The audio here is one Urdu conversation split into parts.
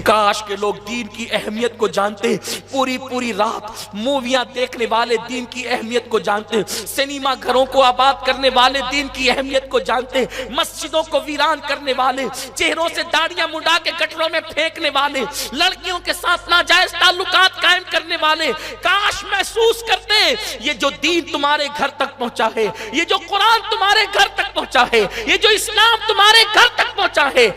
کاش کے لوگ دین کی اہمیت کو جانتے، پوری پوری رات موویاں دیکھنے والے دین کی اہمیت کو جانتے، سینما گھروں کو آباد کرنے والے دین کی اہمیت کو جانتے، مسجدوں کو ویران کرنے والے، چہروں سے داڑیاں منڈا کے گٹروں میں پھینکنے والے، لڑکیوں کے ساتھ ناجائز تعلقات قائم کرنے والے کاش محسوس کرتے یہ جو دین تمہارے گھر تک پہنچا ہے، یہ جو قرآن تمہارے گھر تک پہنچا ہے، یہ جو اسلام تمہارے گھر تک پہنچا ہے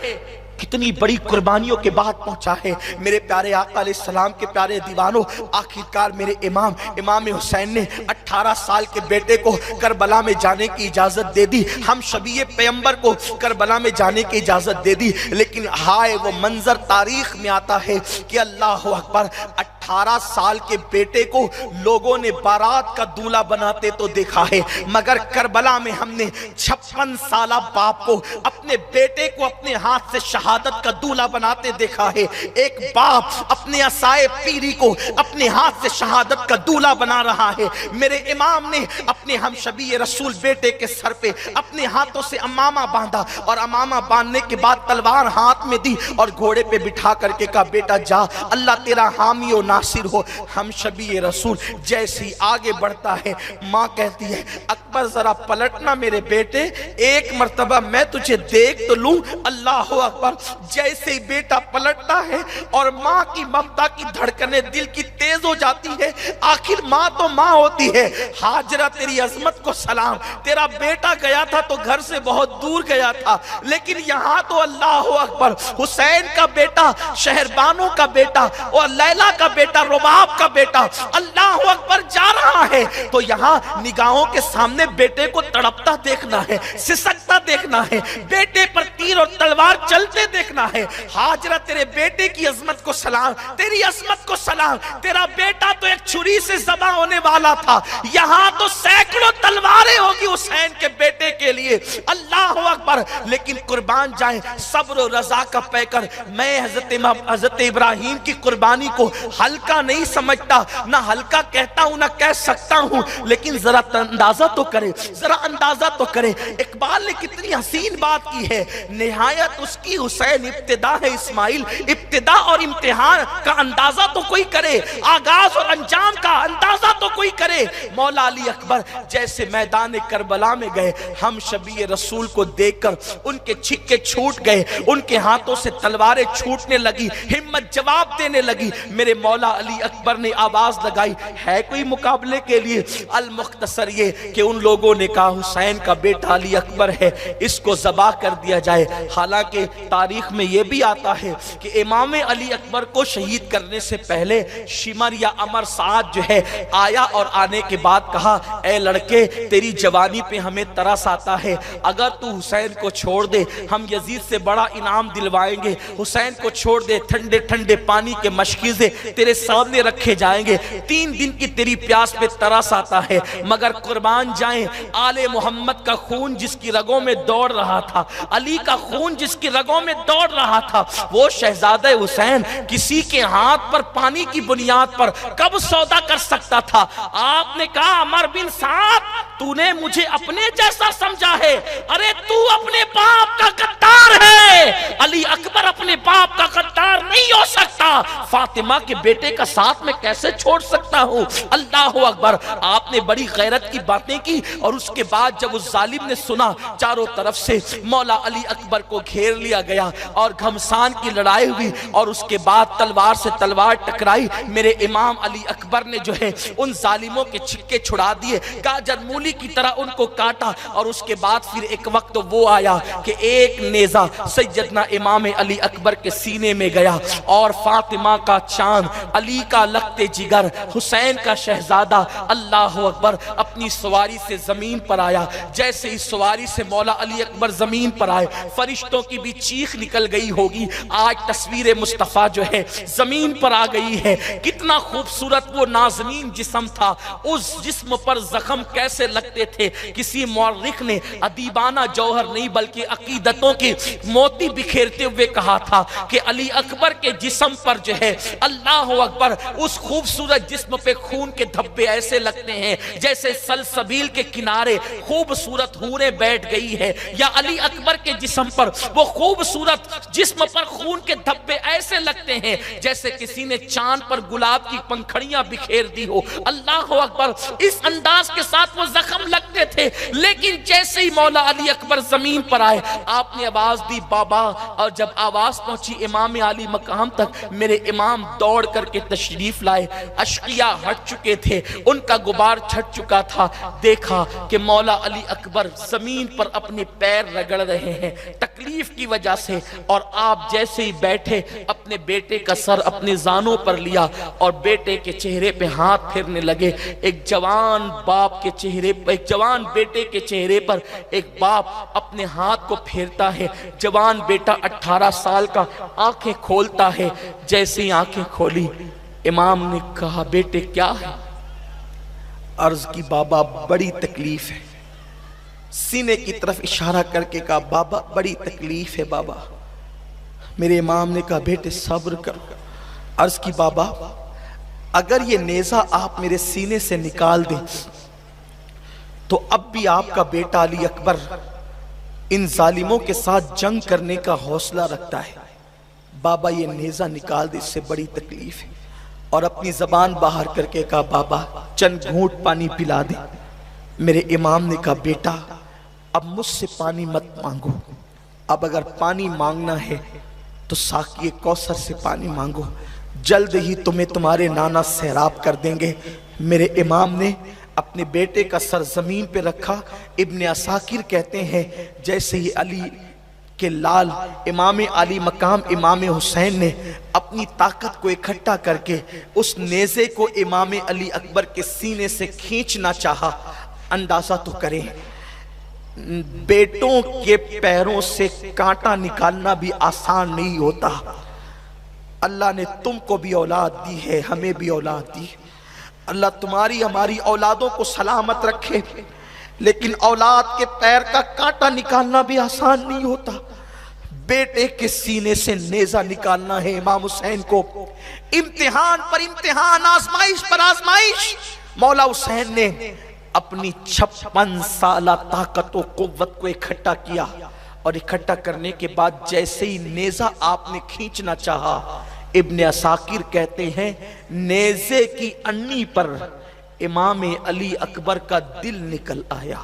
کتنی بڑی قربانیوں کے بعد پہنچا ہے۔ میرے پیارے آقا علیہ السلام کے پیارے دیوانوں، آخرکار میرے امام حسین نے 18 سال کے بیٹے کو کربلا میں جانے کی اجازت دے دی، ہم شبیہ پیغمبر کو کربلا میں جانے کی اجازت دے دی، لیکن ہائے وہ منظر تاریخ میں آتا ہے کہ اللہ اکبر 18 سال کے بیٹے کو لوگوں نے بارات کا دولہا بناتے تو دیکھا ہے، مگر کربلا میں ہم نے 56 سالہ باپ کو اپنے بیٹے کو اپنے ہاتھ سے شہادت کا دولہا بناتے دیکھا ہے۔ ایک باپ اپنے عصائے پیری کو اپنے ہاتھ سے شہادت کا دولہا بنا رہا ہے۔ میرے امام نے اپنے ہم شبیہ رسول بیٹے کے سر پہ اپنے ہاتھوں سے امامہ باندھا، اور امامہ باندھنے کے بعد تلوار ہاتھ میں دی اور گھوڑے پہ بٹھا کر کے کہا بیٹا جا، اللہ تیرا حامی و ناصر ہو۔ ہم شبیہ رسول جیسی آگے بڑھتا ہے، ماں کہتی ہے اکبر ذرا پلٹنا میرے بیٹے، ایک مرتبہ میں تجھے دیکھ تو لوں۔ اللہ اکبر، جیسے ہی بیٹا پلٹتا ہے اور ماں کی ممتا کی دھڑکنیں دل کی تیز ہو جاتی ہے، آخر ماں تو ماں ہوتی ہے۔ ہاجرہ تیری عظمت کو سلام، تیرا بیٹا گیا تھا تو گھر سے بہت دور گیا تھا، لیکن یہاں تو اللہ اکبر حسین کا بیٹا، شہربانوں کا بیٹا اور لیلا کا بیٹا، رباب کا بیٹا اللہ اکبر جا رہا ہے، تو یہاں نگاہوں کے سامنے بیٹے کو تڑپتا دیکھنا ہے، سسکتا دیکھنا ہے، بیٹے پر تیر اور تلوار چلتے دیکھنا ہے۔ ہاجرہ تیرے بیٹے کی عظمت کو سلام، تیری عظمت کو سلام، تیرا بیٹا تو ایک چھری سے ذبح ہونے والا تھا، یہاں تو سینکڑوں تلواریں ہوگی حسین کے بیٹے کے لیے۔ اللہ اکبر، لیکن قربان جائیں صبر و رضا کا پیکر، میں حضرت ابراہیم کی قربانی کو ہلکا نہیں سمجھتا، نہ ہلکا کہتا ہوں نہ کہہ سکتا ہوں، لیکن ذرا اندازہ تو کرے، ذرا اندازہ تو کرے۔ اقبال نے کتنی حسین بات کی ہے، نہایت اس کی حسین ابتدا ہے اسماعیل، ابتدا اور امتحان کا اندازہ تو کوئی کرے، آغاز اور انجام کا اندازہ تو کوئی کرے۔ مولا علی اکبر جیسے میدان کربلا میں گئے، ہم شبیہ رسول کو دیکھ کر ان کے چھکے چھوٹ گئے، ان کے ہاتھوں سے تلواریں چھوٹنے لگی، ہمت جواب دینے لگی۔ میرے مولا علی اکبر نے آواز لگائی، ہے کوئی مقابلے کے لیے؟ المختصر یہ کہ ان لوگوں نے کہا حسین کا بیٹا علی اکبر ہے، اس کو ذبح کر دیا جائے۔ حالانکہ تاریخ میں یہ بھی آتا ہے کہ امام علی اکبر کو شہید کرنے سے پہلے شمر یا عمر سعد جو ہے آیا، اور آنے کے بعد کہا اے لڑکے تیری جوانی پہ ہمیں ترس آتا ہے، اگر تو حسین کو چھوڑ دے ہم یزید سے بڑا انعام دلوائیں گے، حسین کو چھوڑ دے ٹھنڈے ٹھنڈے پانی کے مشکیزیں تیرے سامنے رکھے جائیں گے، 3 دن کی تیری پیاس پہ ترس آتا ہے۔ مگر قربان جائیں آل محمد کا خون جس کی رگوں میں دوڑ رہا تھا، علی کا خون جس کی رگوں میں دوڑ رہا تھا، وہ شہزادہ حسین کسی کے ہاتھ پر پانی کی بنیاد پر کب سودا کر سکتا تھا؟ آپ نے کہا عمر بن سعد تو نے مجھے اپنے جیسا سمجھا ہے، ارے تو اپنے باپ کا غدار ہے، علی اکبر اپنے باپ کا غدار نہیں ہو سکتا، فاطمہ کے بیٹے کا ساتھ میں کیسے چھوڑ سکتا ہوں؟ اللہ اکبر، آپ نے بڑی غیرت کی باتیں کی، اور اس کے بعد جب اس ظالم نے سنا چاروں طرف سے مولا علی اکبر کو گھیر لیا گیا اور گھمسان کی لڑائی ہوئی، اور اس کے بعد تلوار سے تلوار ٹکرائی، میرے امام علی اکبر نے جو ہے ان ظالموں کے چھکے چھڑا دیے، گاجر مولی کی طرح ان کو کاٹا، اور اس کے بعد پھر ایک وقت وہ آیا کہ ایک نیزہ سیدنا امام علی اکبر کے سینے میں گیا، اور فاطمہ کا چاند، علی کا لگتے جگر، حسین کا شہزادہ اللہ اکبر اپنی سواری سے زمین پر آیا۔ جیسے ہی سواری سے مولا علی اکبر زمین پر آئے، فرشتوں کی بھی چیخ نکل گئی ہوگی، آج تصویر مصطفیٰ جو ہے زمین پر آ گئی ہے۔ کتنا خوبصورت وہ نازنین جسم تھا، اس جسم پر زخم کیسے لگتے تھے، کسی مورخ نے ادیبانہ جوہر نہیں بلکہ عقیدتوں کے موتی بکھیرتے ہوئے کہا تھا کہ علی اکبر کے جسم پر جو ہے اللہ اکبر اس خوبصورت جسم پہ خون کے دھبے ایسے لگتے ہیں جیسے سلسبیل کے کنارے خوبصورت حوریں بیٹھ گئی ہے، یا علی اکبر کے جسم پر وہ خوبصورت جسم پر خون کے دھبے ایسے لگتے ہیں جیسے کسی نے چاند پر گلاب کی پنکھڑیاں بکھیر دی ہو۔ اللہ اکبر، اس انداز کے ساتھ وہ زخم لگتے تھے، لیکن جیسے ہی مولا علی اکبر زمین پر آئے آپ نے آواز دی بابا، اور جب آواز پہنچی امام علی مقام تک میرے امام دوڑ کر کے تشریف لائے۔ اشقیاء ہٹ چکے تھے، ان کا غبار چھٹ چکا تھا، دیکھا کہ مولا علی اکبر زمین پر اپنے پیر رگڑ رہے ہیں تکلیف کی وجہ سے، اور آپ جیسے ہی بیٹھے اپنے بیٹے کا سر اپنے زانوں پر لیا اور بیٹے کے چہرے پہ ہاتھ پھیرنے لگے۔ ایک جوان باپ کے چہرے پر، ایک جوان بیٹے کے چہرے پر ایک باپ اپنے ہاتھ کو پھیرتا ہے۔ جوان بیٹا 18 سال کا آنکھیں کھولتا ہے، جیسے ہی آنکھیں کھولی امام نے کہا بیٹے کیا ہے؟ عرض کی بابا بڑی تکلیف ہے۔ سینے کی طرف اشارہ کر کے کہا بابا بڑی تکلیف ہے بابا۔ میرے امام نے کہا بیٹے صبر کرو۔ عرض کی بابا اگر یہ نیزہ آپ میرے سینے سے نکال دیں تو اب بھی آپ کا بیٹا علی اکبر ان ظالموں کے ساتھ جنگ کرنے کا حوصلہ رکھتا ہے۔ بابا یہ نیزہ نکال دے، اس سے بڑی تکلیف ہے۔ اور اپنی زبان باہر کر کے کہا بابا چند گھونٹ پانی پلا دے۔ میرے امام نے کہا بیٹا اب مجھ سے پانی مت مانگو، اب اگر پانی مانگنا ہے تو ساقی کوثر سے پانی مانگو، جلد ہی تمہیں تمہارے نانا سیراب کر دیں گے۔ میرے امام نے اپنے بیٹے کا سر زمین پہ رکھا۔ ابن عساکر کہتے ہیں جیسے ہی علی کے لال امام علی مقام امام حسین نے اپنی طاقت کو اکٹھا کر کے اس نیزے کو امام علی اکبر کے سینے سے کھینچنا چاہا، اندازہ تو کریں بیٹوں کے پیروں سے کانٹا نکالنا بھی آسان نہیں ہوتا۔ اللہ نے تم کو بھی اولاد دی ہے، ہمیں بھی اولاد دی۔ اللہ تمہاری ہماری اولادوں کو سلامت رکھے، لیکن اولاد کے پیر کا کانٹا نکالنا بھی آسان نہیں ہوتا۔ بیٹے کے سینے سے نیزہ نکالنا ہے امام حسین کو، امتحان پر امتحان، آزمائش پر آزمائش۔ مولا حسین نے اپنی 56 سالہ طاقت و قوت کو اکٹھا کیا، اور اکٹھا کرنے کے بعد جیسے ہی نیزہ آپ نے کھینچنا چاہا، ابن عساکر کہتے ہیں نیزے کی انی پر امام علی اکبر کا دل نکل آیا۔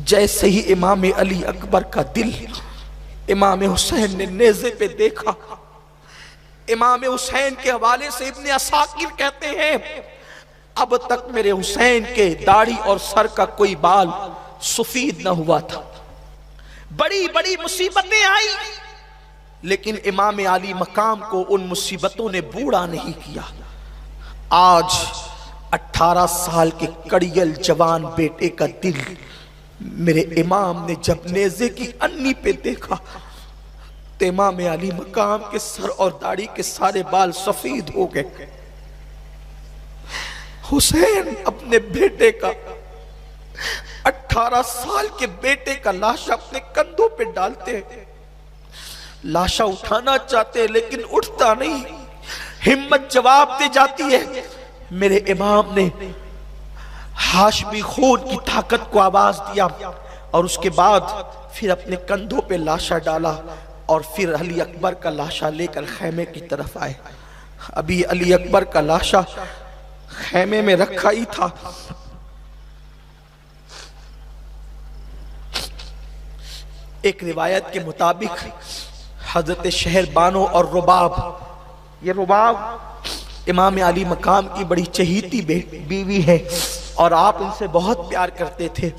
جیسے ہی امام علی اکبر کا دل امام حسین نے نیزے پہ دیکھا، امام حسین کے حوالے سے ابن عساکر کہتے ہیں اب تک میرے حسین کے داڑھی اور سر کا کوئی بال سفید نہ ہوا تھا۔ بڑی بڑی مصیبتیں آئی، لیکن امام علی مقام کو ان مصیبتوں نے بوڑھا نہیں کیا۔ آج 18 سال کے کڑیل جوان بیٹے کا دل میرے امام نے جب نیزے کی انی پہ دیکھا تو امام علی مقام کے سر اور داڑھی کے سارے بال سفید ہو گئے۔ حسین اپنے بیٹے کا 18 سال کے بیٹے کا لاشا اپنے کندھوں پہ ڈالتے ہیں، لاشا اٹھانا چاہتے لیکن اٹھتا نہیں، ہمت جواب دے جاتی ہے۔ میرے امام نے ہاشمی خون کی طاقت کو آواز دیا، اور اس کے بعد پھر اپنے کندھوں پہ لاشا ڈالا، اور پھر علی اکبر کا لاشا لے کر خیمے کی طرف آئے۔ ابھی علی اکبر کا لاشا خیمے میں رکھا ہی تھا، ایک روایت کے مطابق حضرت شہر بانو اور رباب، یہ رباب امام علی مقام کی بڑی چہیتی بیوی ہے، اور آپ ان سے بہت پیار کرتے تھے،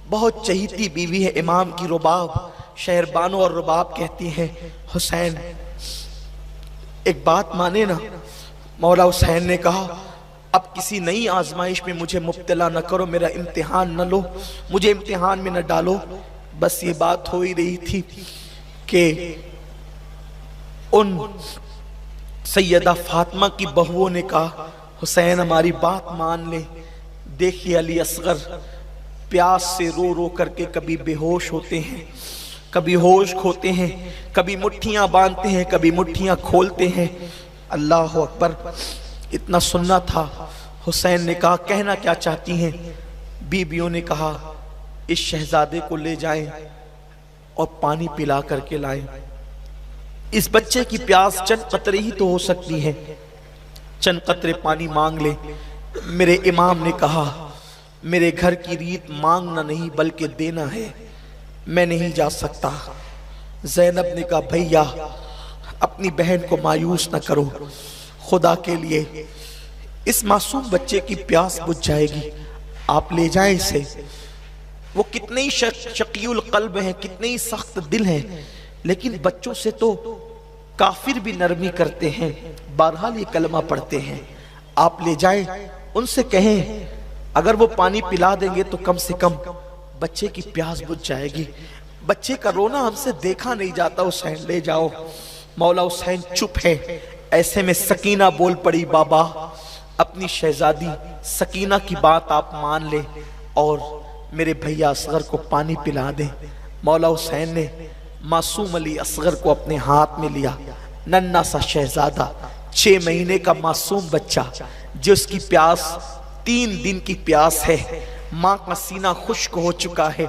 بہت چہیتی بیوی ہے امام کی رباب۔ شہر بانو اور رباب کہتی ہیں حسین ایک بات مانے نا۔ مولا حسین نے کہا اب کسی نئی آزمائش میں مجھے مبتلا نہ کرو، میرا امتحان نہ لو، مجھے امتحان میں نہ ڈالو۔ بس یہ بات ہو ہی رہی تھی کہ ان سیدہ فاطمہ کی بہووں نے کہا حسین ہماری بات مان لے، دیکھیے علی اصغر پیاس سے رو رو کر کے کبھی بے ہوش ہوتے ہیں، کبھی ہوش کھوتے ہیں، کبھی مٹھیاں باندھتے ہیں، کبھی مٹھیاں کھولتے ہیں۔ اللہ اکبر، اتنا سننا تھا۔ حسین نے کہا کہنا کیا چاہتی ہیں؟ بیویوں نے کہا اس شہزادے کو لے جائیں اور پانی پلا کر کے لائیں، اس بچے کی پیاس چند قطرے ہی تو ہو سکتی ہے، چند قطرے پانی مانگ لے۔ میرے امام نے کہا میرے گھر کی ریت مانگنا نہیں بلکہ دینا ہے، میں نہیں جا سکتا۔ زینب نے کہا بھیا اپنی بہن کو مایوس نہ کرو، خدا کے لیے اس معصوم بچے کی پیاس بجھ جائے گی، آپ لے جائیں اسے۔ وہ کتنے ہی شقی القلب ہیں، کتنے ہی سخت دل ہیں، لیکن بچوں سے تو کافر بھی نرمی کرتے ہیں، بہرحال یہ کلمہ پڑھتے ہیں۔ آپ لے جائیں، ان سے کہیں اگر وہ پانی پلا دیں گے تو کم سے کم بچے کی پیاس بجھ جائے گی، بچے کا رونا ہم سے دیکھا نہیں جاتا، حسین لے جاؤ۔ مولا حسین چپ ہے۔ ایسے میں سکینہ بول پڑی بابا اپنی شہزادی سکینہ کی بات آپ مان لیں اور میرے بھیا اصغر کو پانی پلا دیں۔ مولا حسین نے معصوم علی اصغر کو اپنے ہاتھ میں لیا، ننھا سا شہزادہ، 6 مہینے کا معصوم بچہ جس کی پیاس 3 دن کی پیاس ہے، ماں کا سینہ خشک ہو چکا ہے،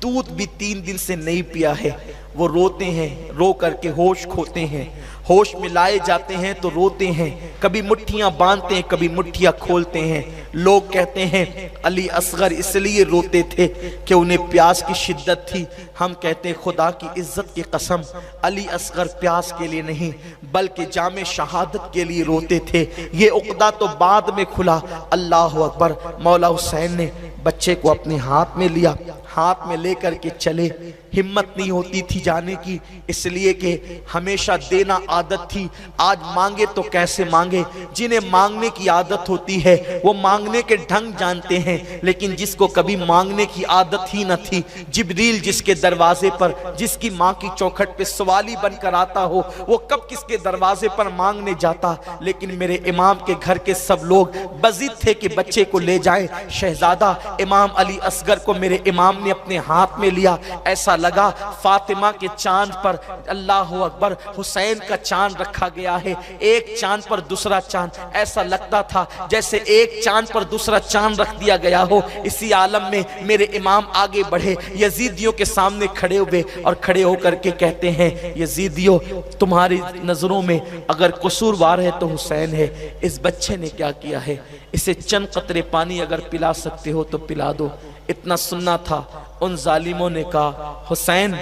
دودھ بھی 3 دن سے نہیں پیا ہے۔ وہ روتے ہیں، رو کر کے ہوش کھوتے ہیں، ہوش میں لائے جاتے ہیں تو روتے ہیں، کبھی مٹھیاں باندھتے ہیں، کبھی مٹھیاں کھولتے ہیں۔ لوگ کہتے ہیں علی اصغر اس لیے روتے تھے کہ انہیں پیاس کی شدت تھی، ہم کہتے ہیں خدا کی عزت کی قسم علی اصغر پیاس کے لیے نہیں بلکہ جام شہادت کے لیے روتے تھے۔ یہ عقدہ تو بعد میں کھلا۔ اللہ اکبر۔ مولا حسین نے بچے کو اپنے ہاتھ میں لیا، ہاتھ میں لے کر کے چلے۔ ہمت نہیں ہوتی تھی جانے کی، اس لیے کہ ہمیشہ دینا عادت تھی، آج مانگے تو کیسے مانگے۔ جنہیں مانگنے کی عادت ہوتی ہے وہ مانگنے کے ڈھنگ جانتے ہیں، لیکن جس کو کبھی مانگنے کی عادت ہی نہ تھی، جبریل جس کے دروازے پر، جس کی ماں کی چوکھٹ پہ سوالی بن کر آتا ہو، وہ کب کس کے دروازے پر مانگنے جاتا۔ لیکن میرے امام کے گھر کے سب لوگ بضد تھے کہ بچے کو لے جائیں۔ شہزادہ امام علی اصغر کو میرے امام نے اپنے ہاتھ میں لیا، ایسا لگا فاطمہ کے چاند پر اللہ اکبر حسین کا چاند رکھا گیا ہے، ایک چاند پر دوسرا چاند، ایسا لگتا تھا جیسے ایک چاند پر دوسرا چاند رکھ دیا گیا ہو۔ اسی عالم میں میرے امام آگے بڑھے، یزیدیوں کے سامنے کھڑے ہوئے اور کھڑے ہو کر کے کہتے ہیں یزیدیوں تمہاری نظروں میں اگر قصوروار ہے تو حسین ہے، اس بچے نے کیا کیا ہے، اسے چند قطرے پانی اگر پلا سکتے ہو تو پلا دو۔ اتنا سننا تھا، ان ظالموں نے کہا حسین